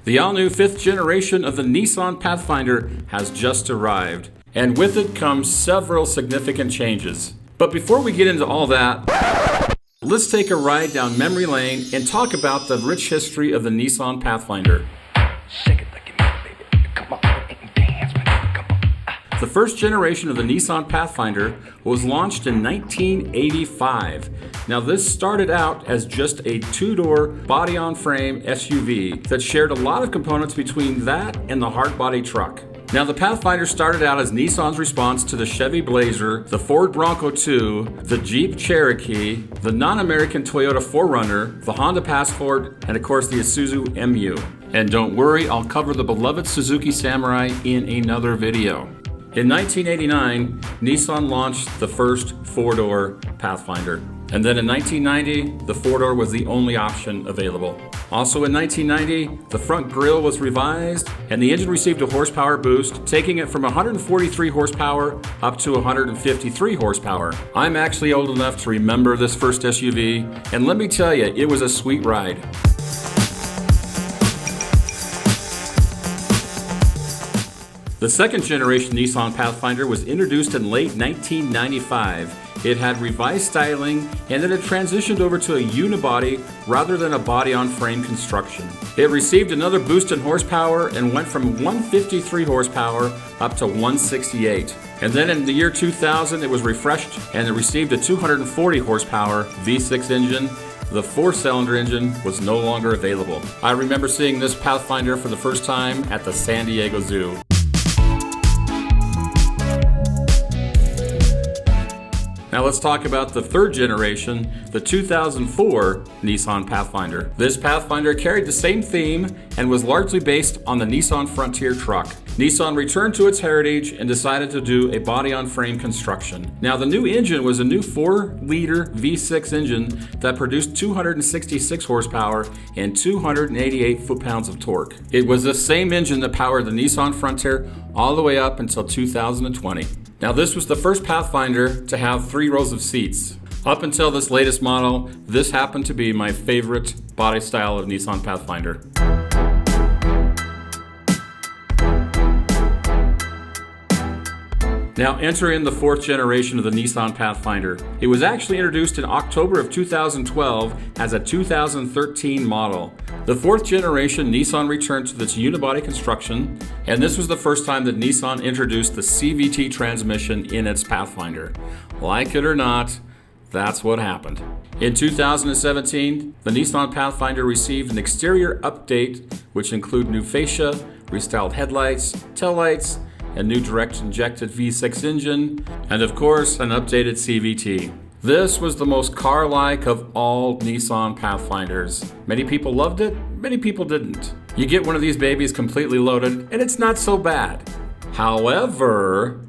The all-new 5th generation of the Nissan Pathfinder has just arrived, and with it comes several significant changes. But before we get into all that, let's take a ride down memory lane and talk about the rich history of the Nissan Pathfinder. Shake it like you mean it, baby. Come on and dance, baby. Come on. The first generation of the Nissan Pathfinder was launched in 1985. Now this started out as just a two-door body-on-frame SUV that shared a lot of components between that and the hard-body truck. Now the Pathfinder started out as Nissan's response to the Chevy Blazer, the Ford Bronco 2, the Jeep Cherokee, the non-American Toyota 4Runner, the Honda Passport, and of course the Isuzu MU. And don't worry, I'll cover the beloved Suzuki Samurai in another video. In 1989, Nissan launched the first four-door Pathfinder. And then in 1990, the four-door was the only option available. Also in 1990, the front grille was revised and the engine received a horsepower boost, taking it from 143 horsepower up to 153 horsepower. I'm actually old enough to remember this first SUV, and let me tell you, it was a sweet ride. The second generation Nissan Pathfinder was introduced in late 1995. It had revised styling and it had transitioned over to a unibody rather than a body-on-frame construction. It received another boost in horsepower and went from 153 horsepower up to 168. And then in the year 2000 it was refreshed and it received a 240 horsepower V6 engine. The 4-cylinder engine was no longer available. I remember seeing this Pathfinder for the first time at the San Diego Zoo. Now let's talk about the third generation, the 2004 Nissan Pathfinder. This Pathfinder carried the same theme and was largely based on the Nissan Frontier truck. Nissan returned to its heritage and decided to do a body-on-frame construction. Now the new engine was a new 4-liter V6 engine that produced 266 horsepower and 288 foot-pounds of torque. It was the same engine that powered the Nissan Frontier all the way up until 2020. Now this was the first Pathfinder to have 3 rows of seats. Up until this latest model, this happened to be my favorite body style of Nissan Pathfinder. Now enter in the 4th generation of the Nissan Pathfinder. It was actually introduced in October of 2012 as a 2013 model. The 4th generation Nissan returned to its unibody construction, and this was the first time that Nissan introduced the CVT transmission in its Pathfinder. Like it or not, that's what happened. In 2017, the Nissan Pathfinder received an exterior update which included new fascia, restyled headlights, taillights, a new direct injected V6 engine, and of course an updated CVT. This was the most car-like of all Nissan Pathfinders. Many people loved it, many people didn't. You get one of these babies completely loaded and it's not so bad. However,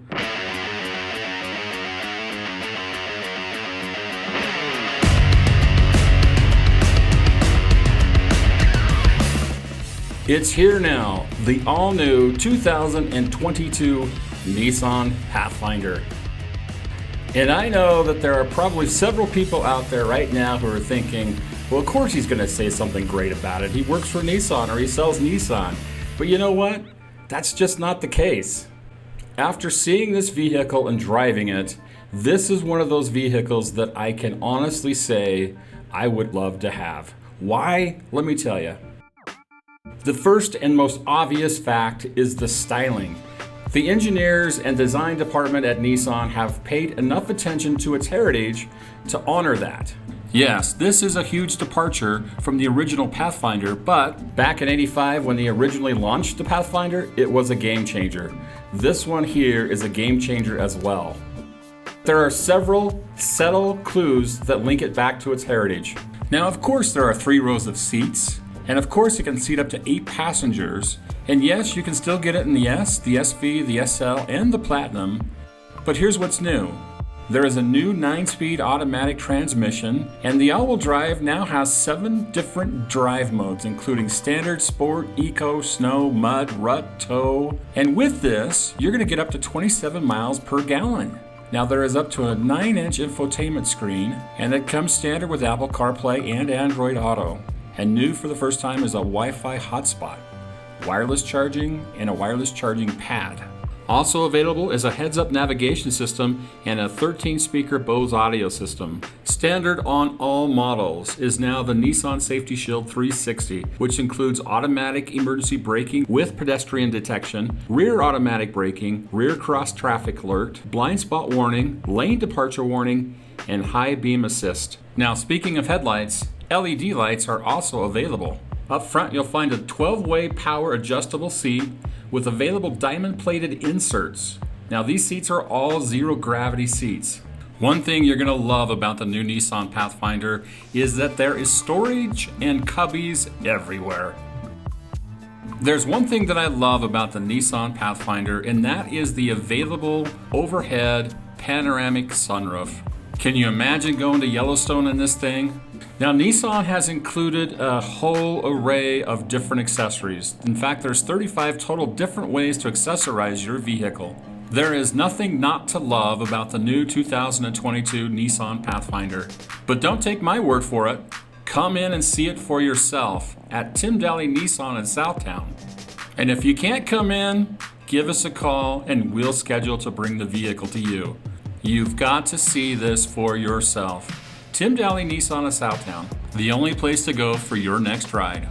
it's here now, the all-new 2022 Nissan Pathfinder. And I know that there are probably several people out there right now who are thinking, well, of course he's going to say something great about it. He works for Nissan or he sells Nissan. But you know what? That's just not the case. After seeing this vehicle and driving it, this is one of those vehicles that I can honestly say I would love to have. Why? Let me tell you. The first and most obvious fact is the styling. The engineers and design department at Nissan have paid enough attention to its heritage to honor that. Yes, this is a huge departure from the original Pathfinder, but back in '85 when they originally launched the Pathfinder, it was a game changer. This one here is a game changer as well. There are several subtle clues that link it back to its heritage. Now, of course, there are 3 rows of seats. And of course it can seat up to 8 passengers. And yes, you can still get it in the S, the SV, the SL, and the Platinum. But here's what's new. There is a new 9-speed automatic transmission, and the all-wheel drive now has 7 different drive modes, including standard, sport, eco, snow, mud, rut, tow. And with this, you're going to get up to 27 miles per gallon. Now there is up to a 9-inch infotainment screen, and it comes standard with Apple CarPlay and Android Auto. And new for the first time is a Wi-Fi hotspot. wireless charging, and a wireless charging pad. Also available is a heads-up navigation system and a 13-speaker Bose audio system. Standard on all models is now the Nissan Safety Shield 360, which includes automatic emergency braking with pedestrian detection, rear automatic braking, rear cross traffic alert, blind spot warning, lane departure warning, and high beam assist. Now, speaking of headlights, LED lights are also available. Up front, you'll find a 12-way power adjustable seat with available diamond-plated inserts. Now, these seats are all zero-gravity seats. One thing you're going to love about the new Nissan Pathfinder is that there is storage and cubbies everywhere. There's one thing that I love about the Nissan Pathfinder, and that is the available overhead panoramic sunroof. Can you imagine going to Yellowstone in this thing? Now, Nissan has included a whole array of different accessories. In fact, there's 35 total different ways to accessorize your vehicle. There is nothing not to love about the new 2022 Nissan Pathfinder. But don't take my word for it. Come in and see it for yourself at Tim Dahle Nissan in Southtowne. And if you can't come in, give us a call and we'll schedule to bring the vehicle to you. You've got to see this for yourself. Tim Dahle Nissan of Southtowne, the only place to go for your next ride.